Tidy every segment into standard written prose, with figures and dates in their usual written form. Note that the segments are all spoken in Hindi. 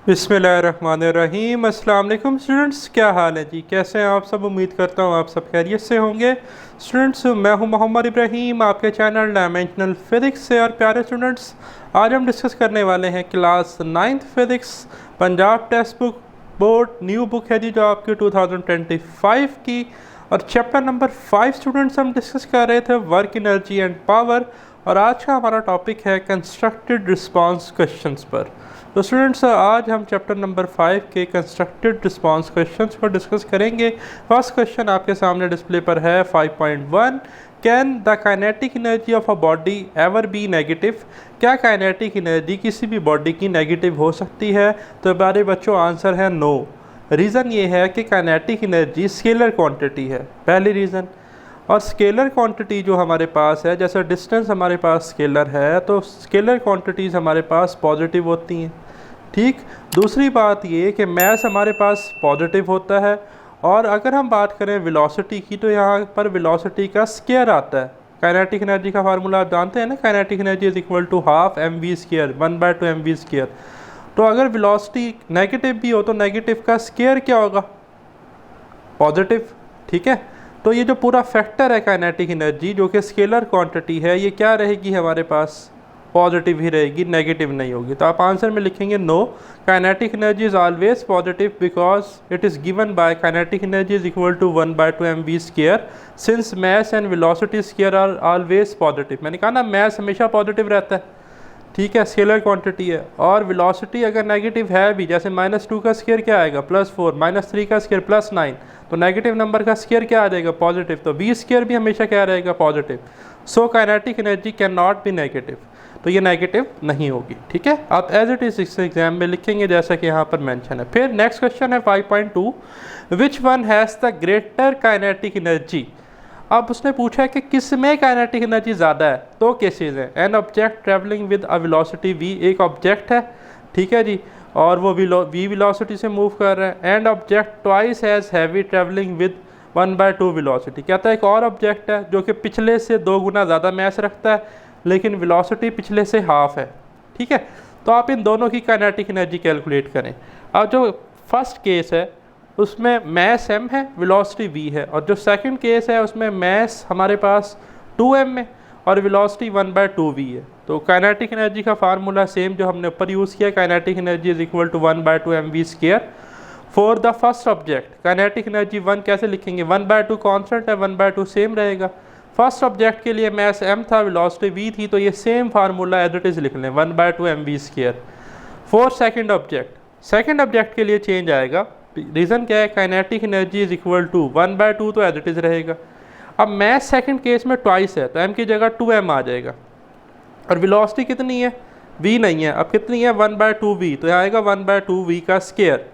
बिस्मिल्लाहिर्रहमानिर्रहीम। अस्सलाम वालेकुम स्टूडेंट्स, क्या हाल है जी? कैसे हैं आप सब? उम्मीद करता हूँ आप सब खैरियत से होंगे। स्टूडेंट्स, मैं हूँ मोहम्मद इब्राहीम, आपके चैनल डायमेंशनल फिज़िक्स से। और प्यारे स्टूडेंट्स, आज हम डिस्कस करने वाले हैं class 9th physics Punjab text book board new book है जी, जो आपकी 2025 की। और चैप्टर नंबर 5 स्टूडेंट्स हम डिस्कस कर रहे थे वर्क एनर्जी एंड पावर। और आज का हमारा टॉपिक है कंस्ट्रक्टेड रिस्पांस क्वेश्चंस पर। तो स्टूडेंट्स, आज हम चैप्टर नंबर 5 के कंस्ट्रक्टेड रिस्पांस क्वेश्चंस को डिस्कस करेंगे। फर्स्ट क्वेश्चन आपके सामने डिस्प्ले पर है 5.1। Can the kinetic energy of a body ever be negative? क्या काइनेटिक एनर्जी किसी भी बॉडी की नेगेटिव हो सकती है? तो प्यारे बच्चों, आंसर है नो। रीज़न ये है कि काइनेटिक एनर्जी स्केलर क्वांटिटी है, पहली रीज़न। और स्केलर क्वांटिटी जो हमारे पास है, जैसे डिस्टेंस हमारे पास स्केलर है, तो स्केलर क्वांटिटीज़ हमारे पास पॉजिटिव होती हैं। ठीक। दूसरी बात ये कि मैस हमारे पास पॉजिटिव होता है। और अगर हम बात करें वेलोसिटी की, तो यहाँ पर वेलोसिटी का स्केयर आता है। काइनेटिक एनर्जी का फार्मूला आप जानते हैं ना, kinetic energy is equal to half mv square 1/2 mv square. तो अगर वेलोसिटी नेगेटिव भी हो तो नेगेटिव का स्केयर क्या होगा? पॉजिटिव। ठीक है। तो ये जो पूरा फैक्टर है काइनेटिक एनर्जी, जो कि स्केलर क्वांटिटी है, ये क्या रहेगी हमारे पास? पॉजिटिव ही रहेगी, नेगेटिव नहीं होगी। तो आप आंसर में लिखेंगे no, kinetic energy is always positive because it is given by kinetic energy is equal to 1/2 mv square since mass and velocity square are always positive. मैंने कहा ना, मैस हमेशा पॉजिटिव रहता है। ठीक है, स्केलर क्वांटिटी है। और वेलोसिटी अगर नेगेटिव है भी, जैसे -2 का स्केयर क्या आएगा? +4, -3 का स्केयर +9, तो नेगेटिव नंबर का स्केयर क्या आ जाएगा? पॉजिटिव। तो v स्केयर भी हमेशा क्या रहेगा? Positive. So kinetic energy can not be negative, तो ये नेगेटिव नहीं होगी। ठीक है, आप एज इट इज इस एग्जाम में लिखेंगे जैसा कि यहाँ पर मेंशन है। फिर नेक्स्ट क्वेश्चन है 5.2। Which one has the greater kinetic energy? अब उसने पूछा है कि किस में काइनेटिक एनर्जी ज़्यादा है। दो केसेस हैं। An object travelling with a velocity v, एक ऑब्जेक्ट है, ठीक है जी, और वो v वेलोसिटी से मूव कर रहा है। And object twice as heavy travelling with 1/2 velocity. कहता है एक और ऑब्जेक्ट है जो कि पिछले से 2 गुना ज़्यादा मैस रखता है, लेकिन वेलोसिटी पिछले से हाफ है। ठीक है, तो आप इन दोनों की काइनेटिक एनर्जी कैलकुलेट करें। अब जो फर्स्ट केस है उसमें मैस m है, वेलोसिटी v है। और जो सेकंड केस है उसमें मैस हमारे पास 2m है और वेलोसिटी 1/2 v है। तो काइनेटिक एनर्जी का फार्मूला सेम जो हमने ऊपर यूज़ किया, kinetic energy is equal to 1/2 mv square for the first object. Kinetic energy 1 कैसे लिखेंगे? 1/2 कॉन्स्टेंट है, 1/2 सेम रहेगा। फर्स्ट ऑब्जेक्ट के लिए मैस m था, वेलोसिटी v थी, तो ये same formula as it is लिख लें, 1/2 mv square. For second object के लिए चेंज आएगा। रीज़न क्या है? Kinetic energy is equal to 1/2, तो एज इट इज़ रहेगा। अब मैस सेकंड केस में ट्वाइस है, तो m की जगह 2m आ जाएगा। और वेलोसिटी कितनी है? v नहीं है, अब कितनी है? 1/2 v, तो यहाँ आएगा 1/2 v का स्केयर।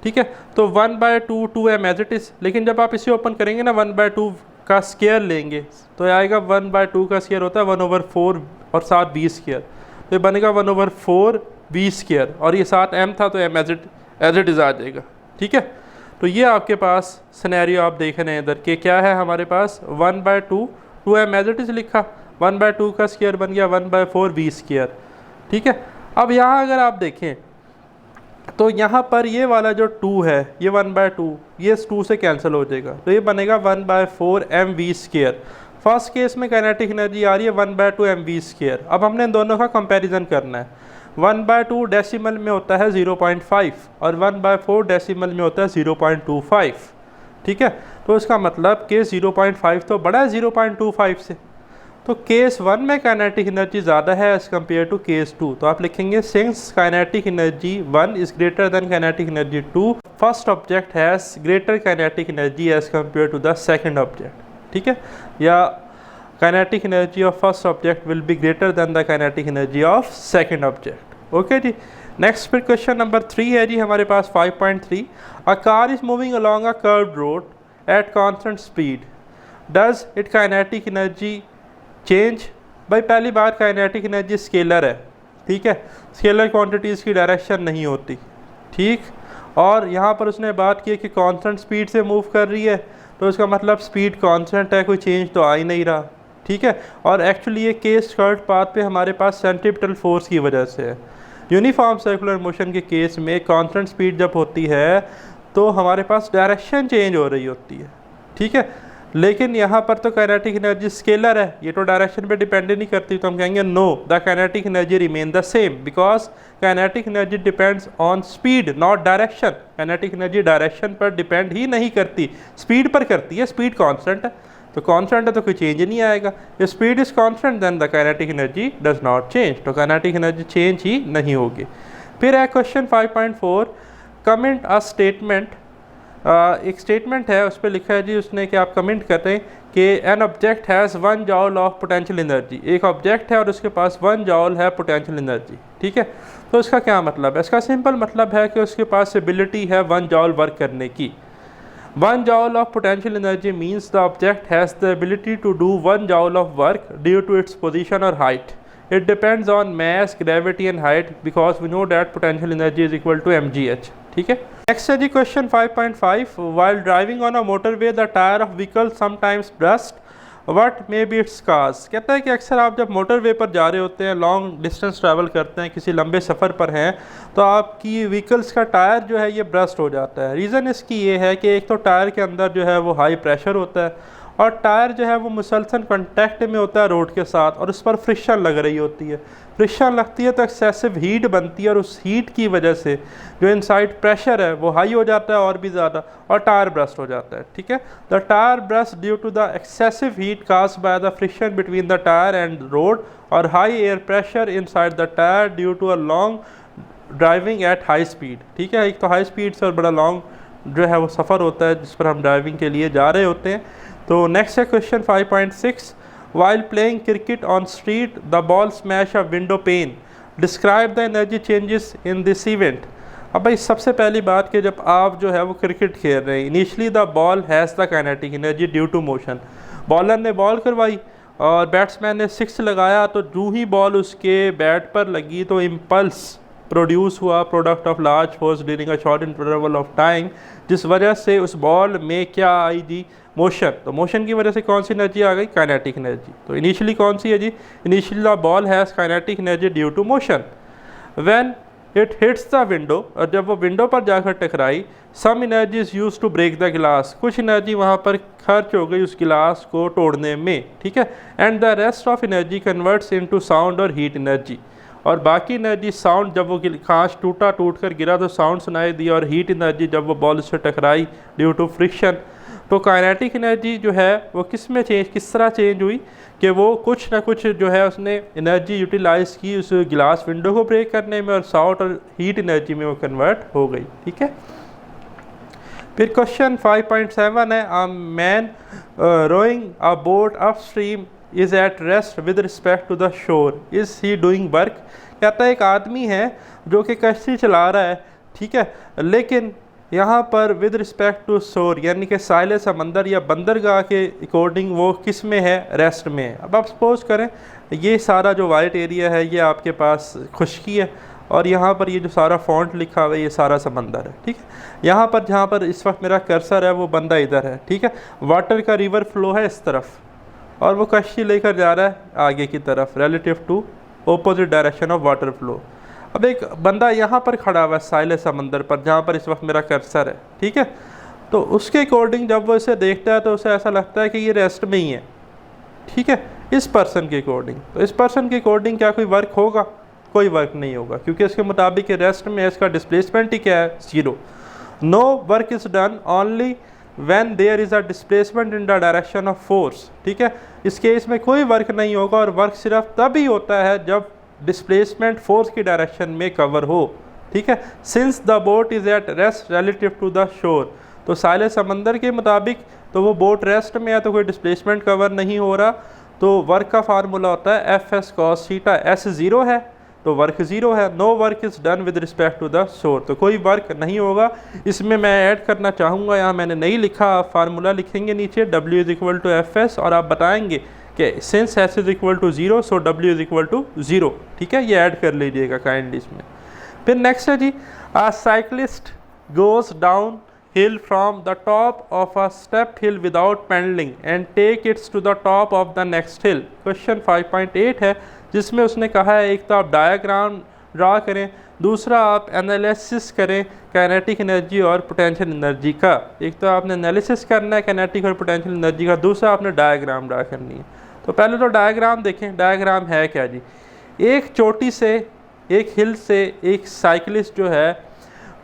ठीक है, तो 1/2 2m एज इट इज़। लेकिन जब आप इसे ओपन करेंगे ना, 1/2 का स्केयर लेंगे तो आएगा 1/2 का स्केयर होता है 1/4 और साथ v स्केयर, तो ये बनेगा 1/4 v स्केयर। और ये साथ m था, तो m एज इट इज़ आ जाएगा। ठीक है, तो ये आपके पास सिनेरियो आप देख रहे हैं इधर के क्या है हमारे पास? 1/2 2m एज इट इज़ लिखा, 1/2 का स्केयर बन गया 1/4 v स्केयर। ठीक है, अब यहाँ अगर आप देखें तो यहाँ पर ये वाला जो 2 है, ये 1/2, ये 2 से कैंसिल हो जाएगा, तो ये बनेगा 1/4 mv स्केयर। फर्स्ट केस में काइनेटिक एनर्जी आ रही है 1/2 mv स्केयर। अब हमने इन दोनों का कंपैरिजन करना है। 1/2 डेसिमल में होता है 0.5 और 1/4 डेसिमल में होता है 0.25। ठीक है, तो इसका मतलब कि 0.5 तो बड़ा है 0.25 से। तो केस 1 में काइनेटिक एनर्जी ज़्यादा है एज़ कम्पेयर टू केस 2, तो आप लिखेंगे since kinetic energy 1 is greater than kinetic energy 2, first object has greater kinetic energy as compare to the second object. ठीक है, या kinetic energy of first object will be greater than the kinetic energy of second object. Okay जी, नेक्स्ट फिर क्वेश्चन नंबर 3 है जी हमारे पास 5.3। A car is moving along a curved road at constant speed, does it kinetic energy change? भाई पहली बात, काइनेटिक एनर्जी स्केलर है। ठीक है, स्केलर क्वांटिटीज़ की डायरेक्शन नहीं होती। ठीक, और यहाँ पर उसने बात की कि कांस्टेंट स्पीड से मूव कर रही है, तो इसका मतलब स्पीड कांस्टेंट है, कोई चेंज तो आ ही नहीं रहा। ठीक है, और एक्चुअली ये केस स्कर्ट पाथ पे हमारे पास सेंट्रीपिटल फोर्स की वजह से है। यूनिफॉर्म सर्कुलर मोशन के केस में कांस्टेंट स्पीड जब होती है तो हमारे पास डायरेक्शन चेंज हो रही होती है, ठीक है। लेकिन यहाँ पर तो काइनेटिक एनर्जी स्केलर है, ये तो डायरेक्शन पे डिपेंड नहीं करती, तो हम कहेंगे know the kinetic energy remain the same because kinetic energy depends on speed not direction. Kinetic energy direction पर डिपेंड ही नहीं करती, स्पीड पर करती है। स्पीड कांस्टेंट है, तो कांस्टेंट है तो कोई चेंज नहीं आएगा। if speed is constant then the kinetic energy does not change, तो काइनेटिक एनर्जी चेंज ही नहीं होगी। फिर है क्वेश्चन 5.4, कमेंट अ स्टेटमेंट। एक स्टेटमेंट है, उस पर लिखा है जी उसने कि आप कमेंट करते हैं कि an object has 1 जॉल of potential energy. एक ऑब्जेक्ट है और उसके पास 1 जॉल है पोटेंशियल एनर्जी, ठीक है। तो इसका क्या मतलब है? इसका सिंपल मतलब है कि उसके पास एबिलिटी है 1 जॉल वर्क करने की। 1 joule of potential energy means the object has the ability to do 1 joule of work due to its position or height. It depends on mass, gravity and height because we know that potential energy is equal to mgh. ठीक है। Next है जी question 5.5, while driving on a motorway the tire of vehicle sometimes burst. What may be its cause. कहता है कि अक्सर आप जब मोटरवे पर जा रहे होते हैं, लॉन्ग डिस्टेंस ट्रैवल करते हैं, किसी लंबे सफ़र पर हैं, तो आपकी व्हीकल्स का टायर जो है ये ब्रस्ट हो जाता है। रीज़न इसकी ये है कि एक तो टायर के अंदर जो है वो हाई प्रेशर होता है और टायर जो है वो मुसलसल कॉन्टैक्ट में होता है रोड के साथ और उस पर फ्रिक्शन लग रही होती है। फ्रिक्शन लगती है तो एक्सेसिव हीट बनती है और उस हीट की वजह से जो इनसाइड प्रेशर है वो हाई हो जाता है और भी ज़्यादा, और टायर ब्रस्ट हो जाता है, ठीक है। The tyre burst due to the excessive heat caused by the friction between the tyre and road और high air pressure inside the tyre due to a long driving at high speed, ठीक है। एक तो हाई स्पीड से और बड़ा लॉन्ग जो है वो सफ़र होता है जिस पर हम ड्राइविंग के लिए जा रहे होते हैं। तो नेक्स्ट है question 5.6, while playing cricket on street the ball smash a window pane, describe the energy changes in this event. अब भाई सबसे पहली बात कि जब आप जो है वो क्रिकेट खेल रहे हैं, initially the ball has the kinetic energy due to motion. Bowler ने बॉल करवाई और बैट्समैन ने 6 लगाया, तो जो ही बॉल उसके बैट पर लगी तो इम्पल्स प्रोड्यूस हुआ, product of large force during a short interval of time, जिस वजह से उस बॉल में क्या आई जी, मोशन। तो मोशन की वजह से कौन सी एनर्जी आ गई? Kinetic energy. तो इनिशियली कौन सी है जी? Initially the ball has kinetic energy due to motion. When it hits the window, और जब वो विंडो पर जाकर टकराई, some energy is use to break the glass, कुछ एनर्जी वहाँ पर खर्च हो गई उस गिलास को तोड़ने में, ठीक है। And the rest of energy converts into sound और हीट एनर्जी, और बाकी एनर्जी साउंड, जब वो कांच टूट कर गिरा तो साउंड सुनाई दी, और हीट एनर्जी जब वो बॉल से टकराई ड्यू टू फ्रिक्शन। तो काइनेटिक एनर्जी जो है वो किस तरह चेंज हुई कि वो कुछ ना कुछ जो है उसने एनर्जी यूटिलाइज़ की उस गिलास विंडो को ब्रेक करने में, और साउंड और हीट एनर्जी में वो कन्वर्ट हो गई, ठीक है। फिर क्वेश्चन 5.7 है, a man rowing a boat upstream is at rest with respect to the shore, is he doing work. कहता है एक आदमी है जो कि कश्ती चला रहा है, ठीक है, लेकिन यहाँ पर विद रिस्पेक्ट टू शोर यानी कि साहिल समंदर या बंदरगाह के अकॉर्डिंग वो किस में है? रेस्ट में है। अब आप सपोज करें ये सारा जो वाइट एरिया है ये आपके पास खुश्की है, और यहाँ पर ये जो सारा फॉन्ट लिखा हुआ है ये सारा समंदर है, ठीक है। यहाँ पर जहाँ पर इस वक्त मेरा कर्सर है वो बंदा इधर है, ठीक है। वाटर का रिवर फ्लो है इस तरफ और वो कश्ती लेकर जा रहा है आगे की तरफ relative to opposite direction of water flow. अब एक बंदा यहाँ पर खड़ा हुआ है साहिल समंदर पर जहाँ पर इस वक्त मेरा कर्सर है, ठीक है। तो उसके अकॉर्डिंग जब वो इसे देखता है तो उसे ऐसा लगता है कि ये रेस्ट में ही है, ठीक है, इस पर्सन के अकॉर्डिंग। तो इस पर्सन के अकॉर्डिंग क्या कोई वर्क होगा? कोई वर्क नहीं होगा, क्योंकि इसके मुताबिक रेस्ट में इसका डिस्प्लेसमेंट ही क्या है? 0। No work is done only when there is a displacement in the direction of force, ठीक है। इस केस में कोई वर्क नहीं होगा, और वर्क सिर्फ तभी होता है जब डिस्प्लेसमेंट फोर्स की डायरेक्शन में कवर हो, ठीक है। Since the boat is at rest relative to the shore, तो साहिल समंदर के मुताबिक तो वो बोट रेस्ट में है तो कोई डिस्प्लेसमेंट कवर नहीं हो रहा, तो वर्क का फार्मूला होता है F S cos theta. S 0 है तो वर्क 0 है। No work is done with respect to the shore, तो कोई वर्क नहीं होगा। इसमें मैं ऐड करना चाहूँगा, यहाँ मैंने नहीं लिखा, आप फार्मूला लिखेंगे नीचे W is equal to F S, और आप बताएंगे कि since S is equal to 0 so W is equal to 0, ठीक है। ये ऐड कर लीजिएगा काइंडली इसमें। फिर नेक्स्ट है जी, a cyclist goes down hill from the top of a stepped hill without pedaling and take it to the top of the next hill। Question 5.8 है जिसमें उसने कहा है एक तो आप डायग्राम ड्रा करें, दूसरा आप एनालिसिस करें काइनेटिक एनर्जी और पोटेंशियल एनर्जी का। एक तो आपने एनालिसिस करना है काइनेटिक और पोटेंशियल एनर्जी का, दूसरा आपने डायग्राम ड्रा करनी है। तो पहले तो डायग्राम देखें, डायग्राम है क्या जी। एक चोटी से, एक हिल से एक साइकिलिस्ट जो है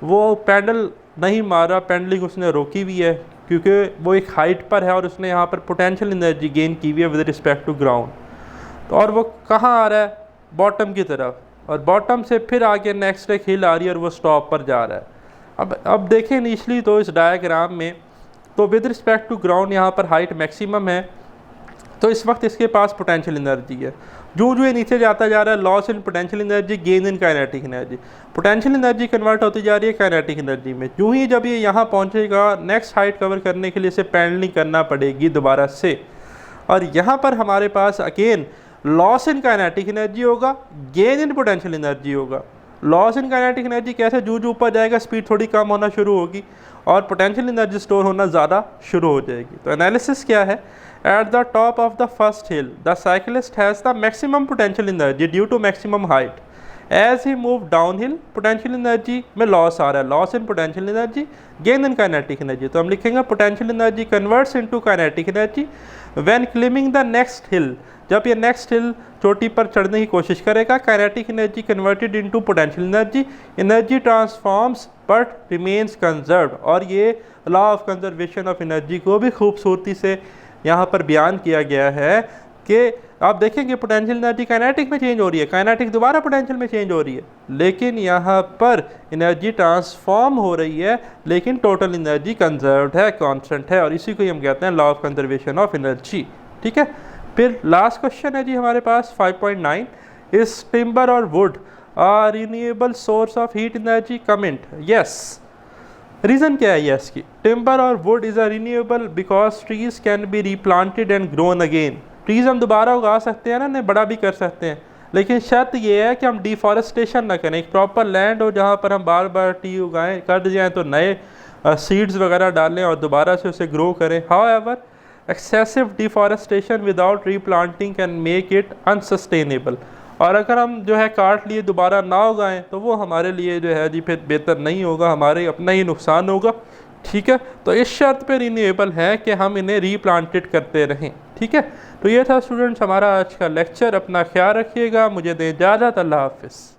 वो पैडल नहीं मारा, पैडलिंग उसने रोकी हुई है क्योंकि वो एक हाइट पर है और उसने यहाँ पर पोटेंशियल एनर्जी गेन की हुई है विद रिस्पेक्ट टू ग्राउंड। तो और वो कहाँ आ रहा है, बॉटम की तरफ, और बॉटम से फिर आगे नेक्स्ट एक हिल आ रही है और वो स्टॉप पर जा रहा है। अब देखें इनिशली तो इस डायग्राम में तो विद रिस्पेक्ट टू ग्राउंड यहाँ पर हाइट मैक्सिमम है, तो इस वक्त इसके पास पोटेंशियल एनर्जी है। जो जो ये नीचे जाता जा रहा है, loss in potential energy, gain in kinetic energy, potential energy convert होती जा रही है काइनेटिक एनर्जी में। यूँ ही जब ये यहाँ पहुँचेगा, नेक्स्ट हाइट कवर करने के लिए इसे पैडलिंग करना पड़ेगी दोबारा से, और यहाँ पर हमारे पास again loss in kinetic energy होगा, गेन इन पोटेंशियल एनर्जी होगा। लॉस इन काइनेटिक एनर्जी कैसे, जूझ ऊपर जाएगा स्पीड थोड़ी कम होना शुरू होगी और पोटेंशियल एनर्जी स्टोर होना ज़्यादा शुरू हो जाएगी। तो एनालिसिस क्या है, at the top of the first hill the cyclist has the maximum potential energy due to maximum height, as he move down hill potential energy में लॉस आ रहा है, loss in potential energy, gain in kinetic energy. तो हम लिखेंगे potential energy converts into kinetic energy when climbing the next hill, जब ये नेक्स्ट हिल चोटी पर चढ़ने की कोशिश करेगा, kinetic energy converted into potential energy, energy transforms but remains conserved. और ये law of conservation of energy को भी खूबसूरती से यहाँ पर बयान किया गया है कि आप देखेंगे पोटेंशियल एनर्जी काइनेटिक में चेंज हो रही है, काइनेटिक दोबारा पोटेंशियल में चेंज हो रही है, लेकिन यहाँ पर एनर्जी ट्रांसफॉर्म हो रही है लेकिन टोटल एनर्जी कंजर्व्ड है, कांस्टेंट है, और इसी को हम कहते हैं law of conservation of energy. ठीक है, फिर लास्ट क्वेश्चन है जी हमारे पास 5.9, इज टिम्बर और wood a renewable source of heat energy? Comment yes. Reason क्या है यस की, टिम्बर और wood is a renewable because trees can be replanted and grown again. Trees हम दोबारा उगा सकते हैं ना, उन्हें बड़ा भी कर सकते हैं, लेकिन शर्त ये है कि हम डिफॉरेस्टेशन ना करें, एक प्रॉपर लैंड हो जहाँ पर हम बार बार ट्री उगाएं, कट जाएँ तो नए सीड्स वगैरह डालें और दोबारा से उसे ग्रो करें। However excessive deforestation without replanting can make it unsustainable, और अगर हम जो है काट लिए दोबारा ना उगाएं तो वो हमारे लिए जो है जी फिर बेहतर नहीं होगा, हमारे अपना ही नुकसान होगा। ठीक है, तो इस शर्त पे रिन्यूएबल है कि हम इन्हें रीप्लांटेड करते रहें। ठीक है, तो ये था स्टूडेंट्स हमारा आज का लेक्चर। अपना ख्याल रखिएगा, मुझे दें इजाज़त, अल्लाह हाफिज़।